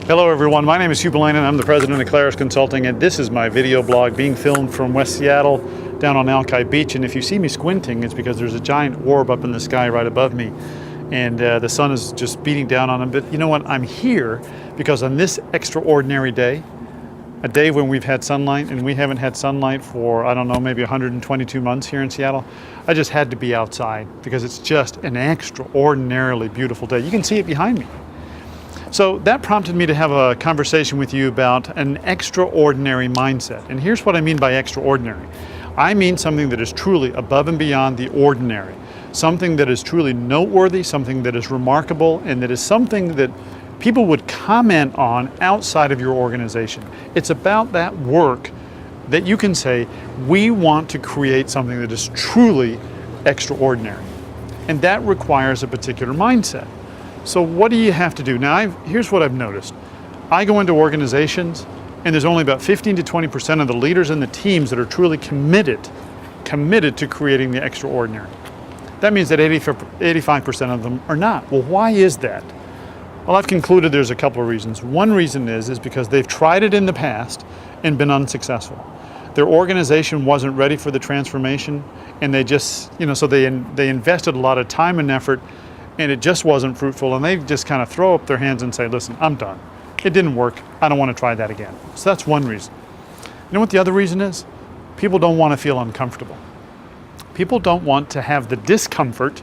Hello everyone, my name is Hugh Belanen. I'm the president of Claris Consulting, and this is my video blog being filmed from West Seattle down on Alki Beach. And if you see me squinting, it's because there's a giant orb up in the sky right above me, and the sun is just beating down on him. But you know what? I'm here because on this extraordinary day, a day when we've had sunlight, and we haven't had sunlight for, I don't know, maybe 122 months here in Seattle, I just had to be outside because it's just an extraordinarily beautiful day. You can see it behind me. So that prompted me to have a conversation with you about an extraordinary mindset. And here's what I mean by extraordinary. I mean something that is truly above and beyond the ordinary, something that is truly noteworthy, something that is remarkable, and that is something that people would comment on outside of your organization. It's about that work that you can say, we want to create something that is truly extraordinary. And that requires a particular mindset. So what do you have to do? Now, here's what I've noticed. I go into organizations, and there's only about 15 to 20% of the leaders and the teams that are truly committed to creating the extraordinary. That means that 85% of them are not. Well, why is that? Well, I've concluded there's a couple of reasons. One reason is because they've tried it in the past and been unsuccessful. Their organization wasn't ready for the transformation, and they just, so they invested a lot of time and effort, and it just wasn't fruitful, and they just kind of throw up their hands and say, listen, I'm done. It didn't work. I don't want to try that again. So that's one reason. You know what the other reason is? People don't want to feel uncomfortable. People don't want to have the discomfort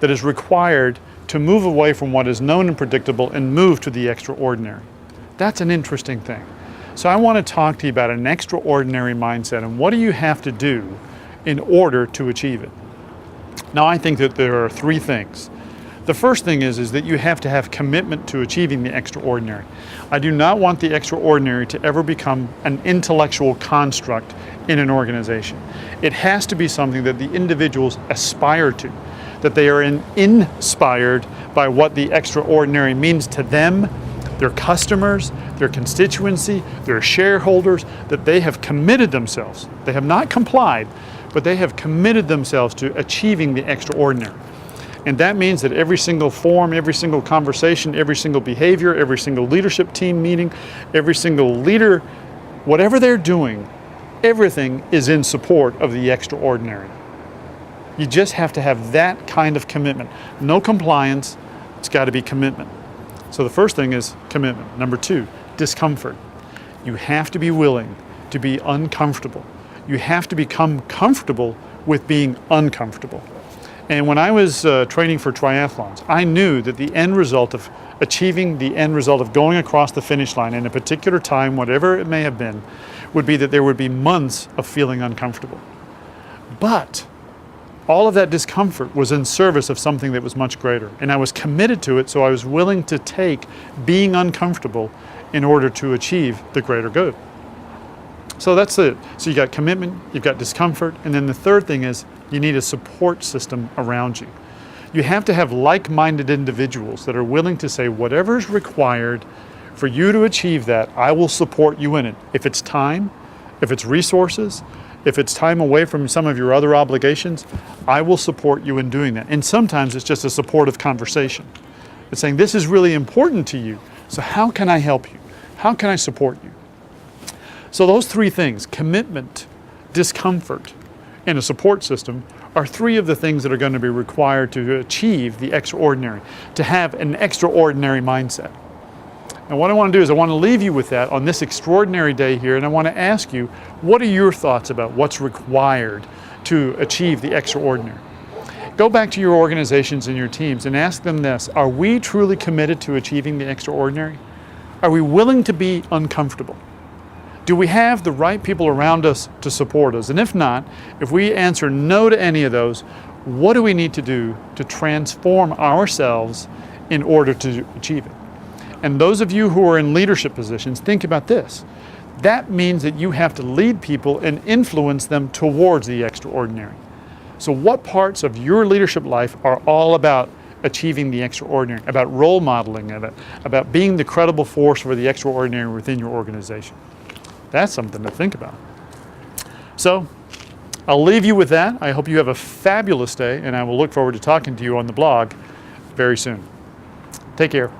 that is required to move away from what is known and predictable and move to the extraordinary. That's an interesting thing. So I want to talk to you about an extraordinary mindset and what do you have to do in order to achieve it. Now, I think that there are three things. The first thing is that you have to have commitment to achieving the extraordinary. I do not want the extraordinary to ever become an intellectual construct in an organization. It has to be something that the individuals aspire to, that they are inspired by what the extraordinary means to them, their customers, their constituency, their shareholders, that they have committed themselves. They have not complied, but they have committed themselves to achieving the extraordinary. And that means that every single forum, every single conversation, every single behavior, every single leadership team meeting, every single leader, whatever they're doing, everything is in support of the extraordinary. You just have to have that kind of commitment. No compliance, it's got to be commitment. So the first thing is commitment. Number two, discomfort. You have to be willing to be uncomfortable. You have to become comfortable with being uncomfortable. And when I was training for triathlons, I knew that the end result of achieving the end result of going across the finish line in a particular time, whatever it may have been, would be that there would be months of feeling uncomfortable. But all of that discomfort was in service of something that was much greater. And I was committed to it, so I was willing to take being uncomfortable in order to achieve the greater good. So that's it. So you got commitment, you've got discomfort, and then the third thing is you need a support system around you. You have to have like-minded individuals that are willing to say, whatever is required for you to achieve that, I will support you in it. If it's time, if it's resources, if it's time away from some of your other obligations, I will support you in doing that. And sometimes it's just a supportive conversation. It's saying, this is really important to you, so how can I help you? How can I support you? So those three things, commitment, discomfort, and a support system, are three of the things that are going to be required to achieve the extraordinary, to have an extraordinary mindset. And what I want to do is I want to leave you with that on this extraordinary day here, and I want to ask you, what are your thoughts about what's required to achieve the extraordinary? Go back to your organizations and your teams and ask them this: are we truly committed to achieving the extraordinary? Are we willing to be uncomfortable? Do we have the right people around us to support us? And if not, if we answer no to any of those, what do we need to do to transform ourselves in order to achieve it? And those of you who are in leadership positions, think about this. That means that you have to lead people and influence them towards the extraordinary. So what parts of your leadership life are all about achieving the extraordinary, about role modeling of it, about being the credible force for the extraordinary within your organization? That's something to think about. So I'll leave you with that. I hope you have a fabulous day, and I will look forward to talking to you on the blog very soon. Take care.